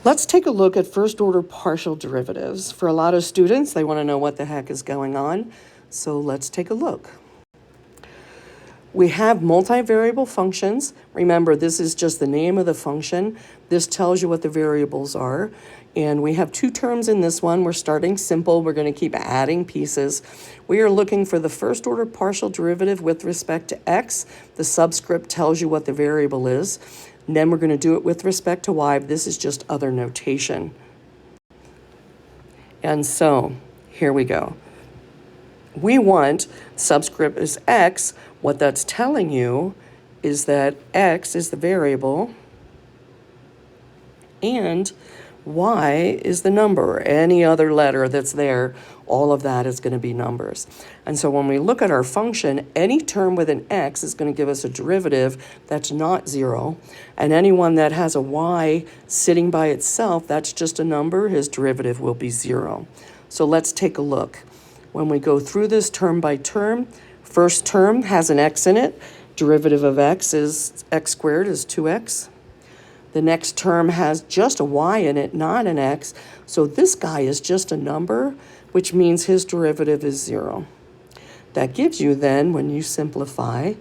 Let's take a look at first order partial derivatives. For a lot of students, they want to know what the heck is going on. So let's take a look. We have multivariable functions. Remember, this is just the name of the function. This tells you what the variables are. And we have two terms in this one. We're starting simple. We're going to keep adding pieces. We are looking for the first order partial derivative with respect to x. The subscript tells you what the variable is. And then we're going to do it with respect to y. This is just other notation. And so here we go. We want subscript is x. What that's telling you is that x is the variable and y is the number. Any other letter that's there, all of that is going to be numbers. And so when we look at our function, any term with an x is going to give us a derivative that's not 0. And anyone that has a y sitting by itself, that's just a number, his derivative will be 0. So let's take a look. When we go through this term by term, first term has an x in it. Derivative of x is x squared is 2x. The next term has just a y in it, not an x. So this guy is just a number, which means his derivative is 0. That gives you then, when you simplify,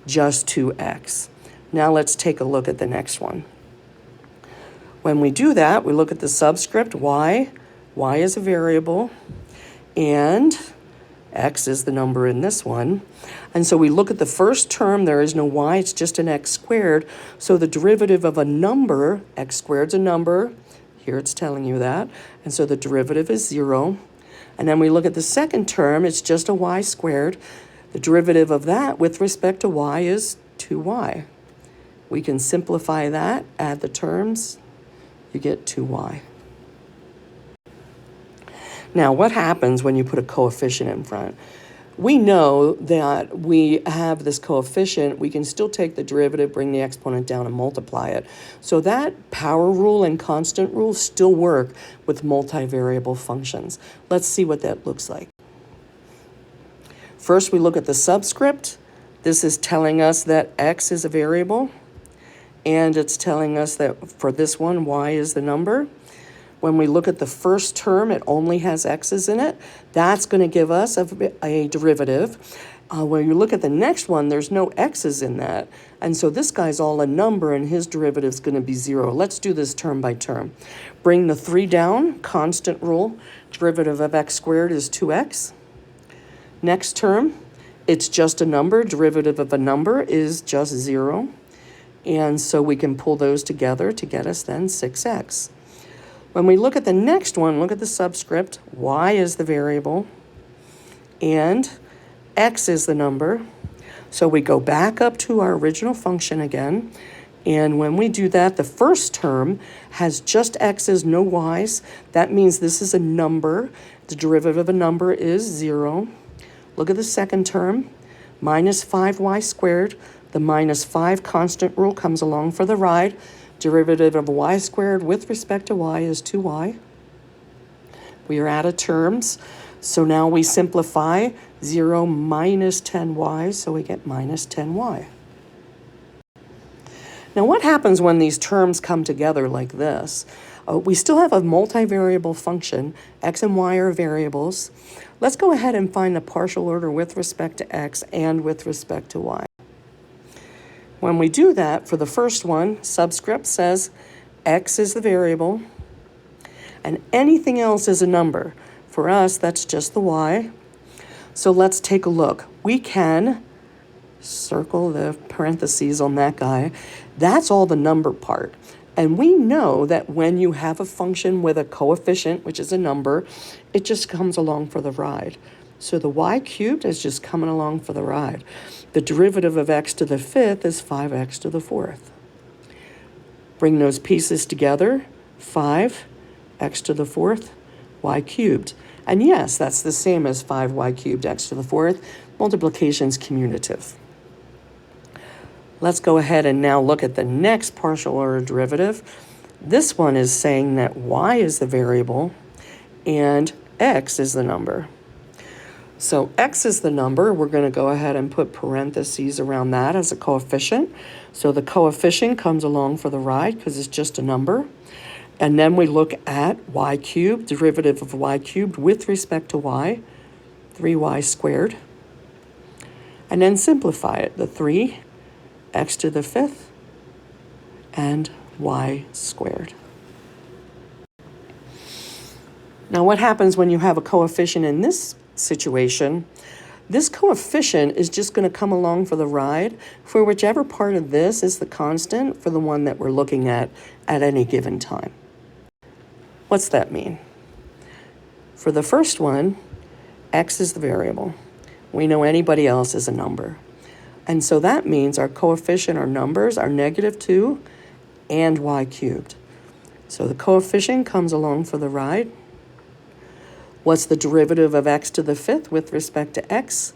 just 2x. Now let's take a look at the next one. When we do that, we look at the subscript y. Y is a variable, and x is the number in this one. And so we look at the first term, there is no y, it's just an x squared. So the derivative of a number, x squared's a number, here it's telling you that, and so the derivative is 0. And then we look at the second term, it's just a y squared. The derivative of that with respect to y is 2y. We can simplify that, add the terms, you get 2y. Now, what happens when you put a coefficient in front? We know that we have this coefficient. We can still take the derivative, bring the exponent down, and multiply it. So that power rule and constant rule still work with multivariable functions. Let's see what that looks like. First, we look at the subscript. This is telling us that x is a variable, and it's telling us that for this one, y is the number. When we look at the first term, it only has x's in it. That's going to give us a derivative. When you look at the next one, there's no x's in that. And so this guy's all a number, and his derivative is going to be 0. Let's do this term by term. Bring the 3 down, constant rule. Derivative of x squared is 2x. Next term, it's just a number. Derivative of a number is just 0. And so we can pull those together to get us then 6x. When we look at the next one, look at the subscript. Y is the variable, and x is the number. So we go back up to our original function again. And when we do that, the first term has just x's, no y's. That means this is a number. The derivative of a number is 0. Look at the second term, minus 5y squared. The minus 5 constant rule comes along for the ride. Derivative of y squared with respect to y is 2y. We are out of terms. So now we simplify 0 minus 10y, so we get minus 10y. Now what happens when these terms come together like this? We still have a multivariable function. X and y are variables. Let's go ahead and find the partial order with respect to x and with respect to y. When we do that, for the first one, subscript says x is the variable, and anything else is a number. For us, that's just the y. So let's take a look. We can circle the parentheses on that guy. That's all the number part. And we know that when you have a function with a coefficient, which is a number, it just comes along for the ride. So the y cubed is just coming along for the ride. The derivative of x to the 5th is 5x to the 4th. Bring those pieces together, 5x to the 4th, y cubed. And yes, that's the same as 5y cubed x to the 4th. Multiplication's commutative. Let's go ahead and now look at the next partial order derivative. This one is saying that y is the variable and x is the number. So x is the number. We're going to go ahead and put parentheses around that as a coefficient. So the coefficient comes along for the ride because it's just a number. And then we look at y cubed, derivative of y cubed with respect to y, 3y squared. And then simplify it, the 3, x to the 5th, and y squared. Now what happens when you have a coefficient in this situation? This coefficient is just going to come along for the ride for whichever part of this is the constant for the one that we're looking at any given time. What's that mean? For the first one, x is the variable. We know anybody else is a number. And so that means our coefficient, our numbers, are -2 and y cubed. So the coefficient comes along for the ride. What's the derivative of x to the 5th with respect to x?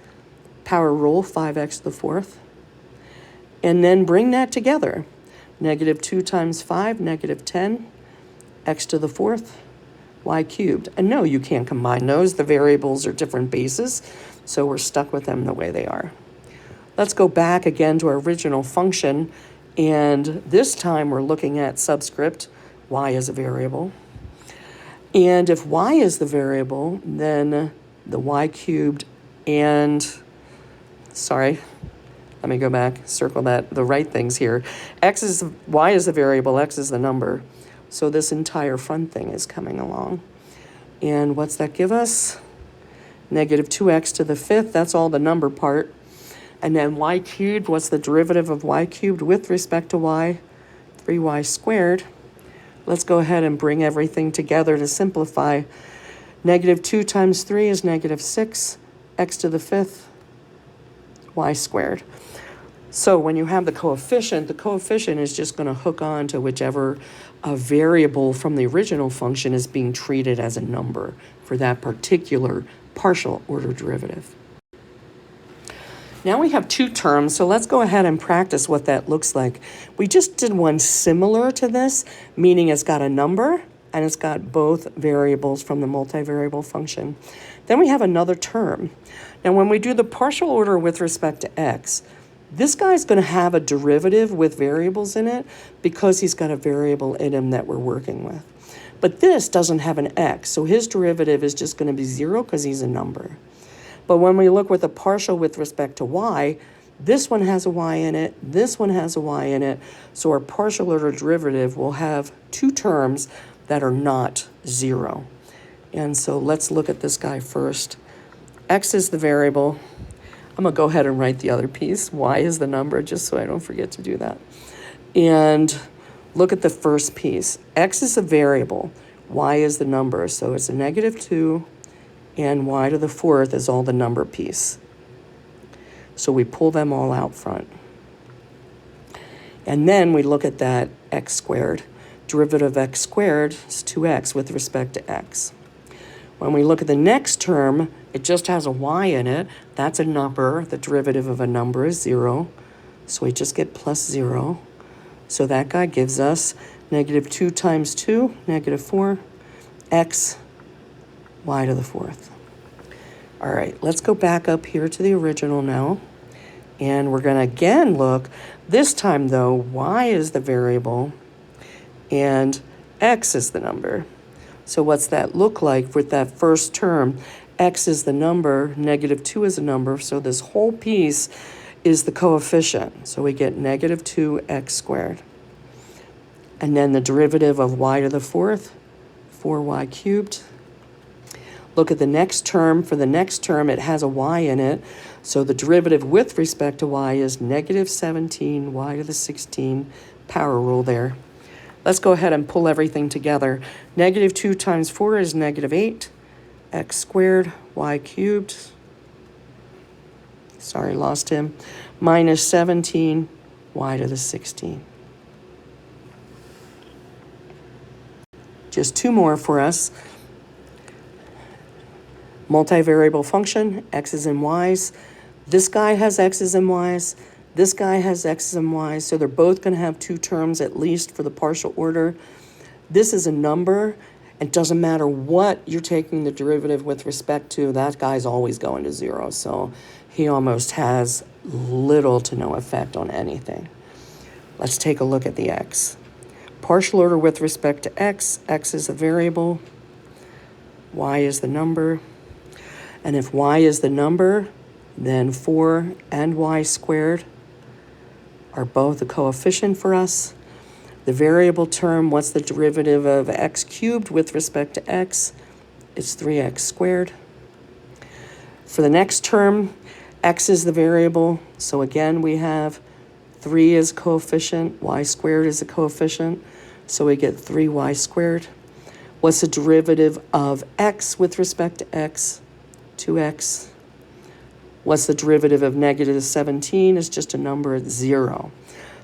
Power rule, 5x to the 4th. And then bring that together. -2 times 5, -10, x to the 4th, y cubed. And no, you can't combine those. The variables are different bases, so we're stuck with them the way they are. Let's go back again to our original function, and this time we're looking at subscript, y is a variable. And if y is the variable, then the y cubed and, sorry, let me go back, circle that, the right things here. Y is the variable, x is the number. So this entire front thing is coming along. And what's that give us? -2x to the 5th, that's all the number part. And then y cubed, what's the derivative of y cubed with respect to y? 3y squared. Let's go ahead and bring everything together to simplify. -2 times 3 is -6, x to the 5th, y squared. So when you have the coefficient is just going to hook on to whichever variable from the original function is being treated as a number for that particular partial order derivative. Now we have two terms, so let's go ahead and practice what that looks like. We just did one similar to this, meaning it's got a number and it's got both variables from the multivariable function. Then we have another term. Now when we do the partial order with respect to x, this guy's going to have a derivative with variables in it because he's got a variable in him that we're working with. But this doesn't have an x, so his derivative is just going to be 0 because he's a number. But when we look with a partial with respect to y, this one has a y in it, this one has a y in it, so our partial order derivative will have two terms that are not 0. And so let's look at this guy first. X is the variable. I'm going to go ahead and write the other piece. Y is the number, just so I don't forget to do that. And look at the first piece. X is a variable. Y is the number, so it's a -2. And y to the 4th is all the number piece. So we pull them all out front. And then we look at that x squared. Derivative of x squared is 2x with respect to x. When we look at the next term, it just has a y in it. That's a number. The derivative of a number is 0. So we just get +0. So that guy gives us -2 times 2, -4, x, y to the 4th. All right, let's go back up here to the original now. And we're going to again look. This time, though, y is the variable and x is the number. So what's that look like with that first term? X is the number, -2 is a number, so this whole piece is the coefficient. So we get -2x squared. And then the derivative of y to the 4th, 4y cubed. Look at the next term. For the next term, it has a y in it. So the derivative with respect to y is -17, y to the 16, power rule there. Let's go ahead and pull everything together. -2 times 4 is -8, x squared, y cubed. Sorry, lost him. -17, y to the 16. Just two more for us. Multivariable function, x's and y's. This guy has x's and y's. This guy has x's and y's. So they're both going to have two terms at least for the partial order. This is a number. It doesn't matter what you're taking the derivative with respect to. That guy's always going to 0. So he almost has little to no effect on anything. Let's take a look at the x. partial order with respect to x is a variable, y is the number. And if y is the number, then 4 and y squared are both a coefficient for us. The variable term, what's the derivative of x cubed with respect to x? It's 3x squared. For the next term, x is the variable. So again, we have 3 is a coefficient, y squared is a coefficient. So we get 3y squared. What's the derivative of x with respect to x? 2x. What's the derivative of negative 17? Is just a number at 0.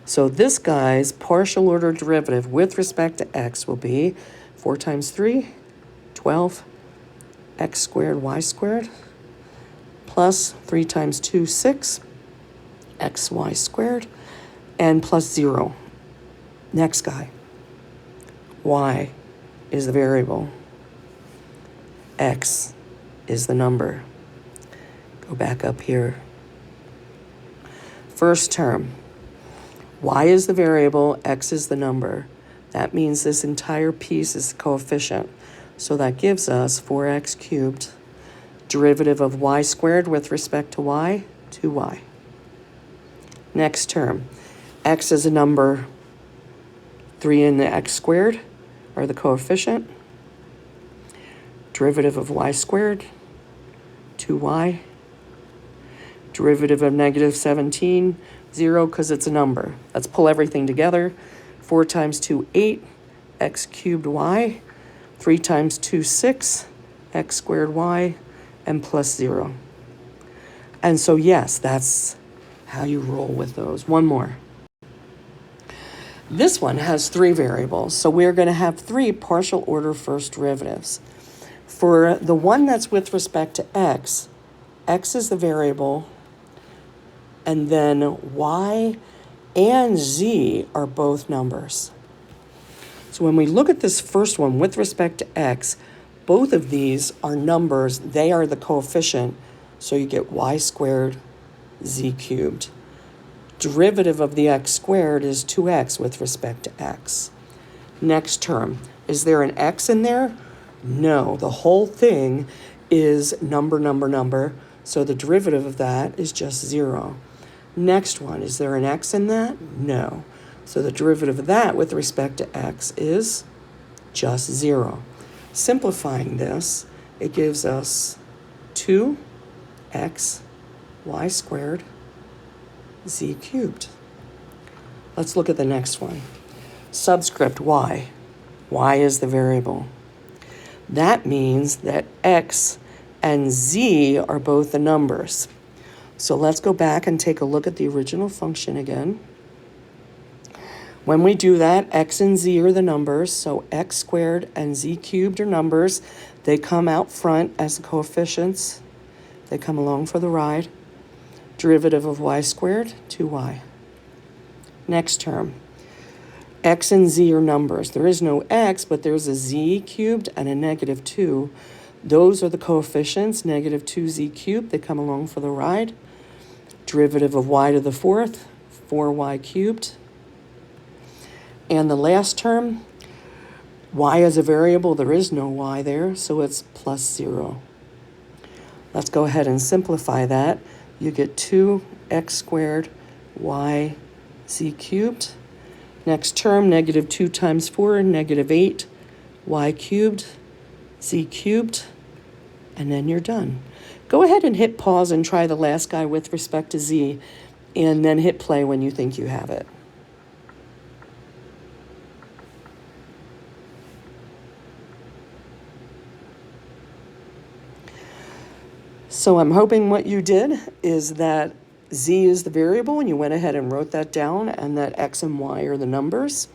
So this guy's partial order derivative with respect to x will be 4 times 3, 12, x squared, y squared, plus 3 times 2, 6, xy squared, and plus 0. Next guy, y is the variable, x is the number. Go back up here. First term, y is the variable, x is the number. That means this entire piece is a coefficient. So that gives us 4x cubed. Derivative of y squared with respect to y, 2y. Next term, x is a number, 3 and the x squared are the coefficient. Derivative of y squared, 2y. Derivative of negative 17, 0 because it's a number. Let's pull everything together. 4 times 2, 8, x cubed y. 3 times 2, 6, x squared y, and plus 0. And so yes, that's how you roll with those. One more. This one has 3 variables, so we're going to have 3 partial order first derivatives. For the one that's with respect to x is the variable, and then y and z are both numbers. So when we look at this first one with respect to x, both of these are numbers. They are the coefficient, so you get y squared, z cubed. Derivative of the x squared is 2x with respect to x. Next term, is there an x in there? No, the whole thing is number, so the derivative of that is just 0. Next one, is there an x in that? No. So the derivative of that with respect to x is just 0. Simplifying this, it gives us 2x y squared z cubed. Let's look at the next one. Subscript y. Y is the variable. That means that x and z are both the numbers. So let's go back and take a look at the original function again. When we do that, x and z are the numbers, so x squared and z cubed are numbers. They come out front as the coefficients. They come along for the ride. Derivative of y squared, 2y. Next term, x and z are numbers. There is no x, but there's a z cubed and a negative 2. Those are the coefficients, negative 2z cubed. They come along for the ride. Derivative of y to the 4th, 4y cubed. And the last term, y is a variable. There is no y there, so it's plus 0. Let's go ahead and simplify that. You get 2x squared y z cubed. Next term, negative 2 times 4, negative 8, y cubed, z cubed, and then you're done. Go ahead and hit pause and try the last guy with respect to z, and then hit play when you think you have it. So I'm hoping what you did is that z is the variable, and you went ahead and wrote that down, and that x and y are the numbers.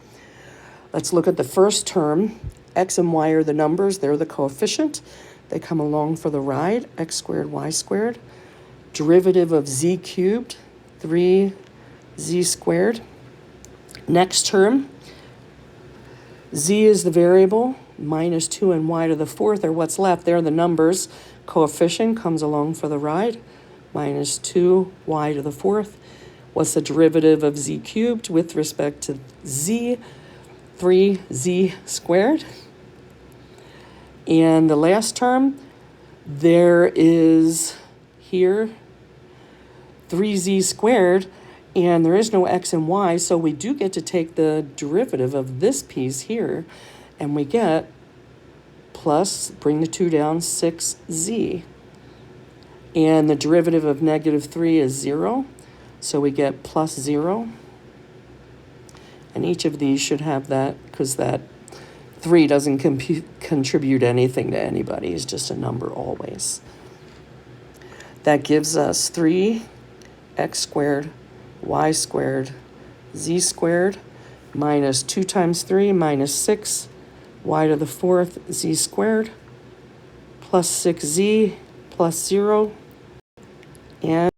Let's look at the first term. X and y are the numbers. They're the coefficient. They come along for the ride, x squared, y squared. Derivative of z cubed, 3z squared. Next term, z is the variable, minus 2 and y to the 4th are what's left. They're the numbers. Coefficient comes along for the ride, minus 2y to the 4th. What's the derivative of z cubed with respect to z? 3z squared. And the last term, there is here 3z squared, and there is no x and y, so we do get to take the derivative of this piece here, and we get plus, bring the 2 down, 6z. And the derivative of -3 is 0, so we get plus 0. And each of these should have that, because that 3 doesn't contribute anything to anybody. It's just a number always. That gives us 3x squared, y squared, z squared, minus 2 times 3 minus 6, y to the 4th, z squared, plus 6z plus 0, and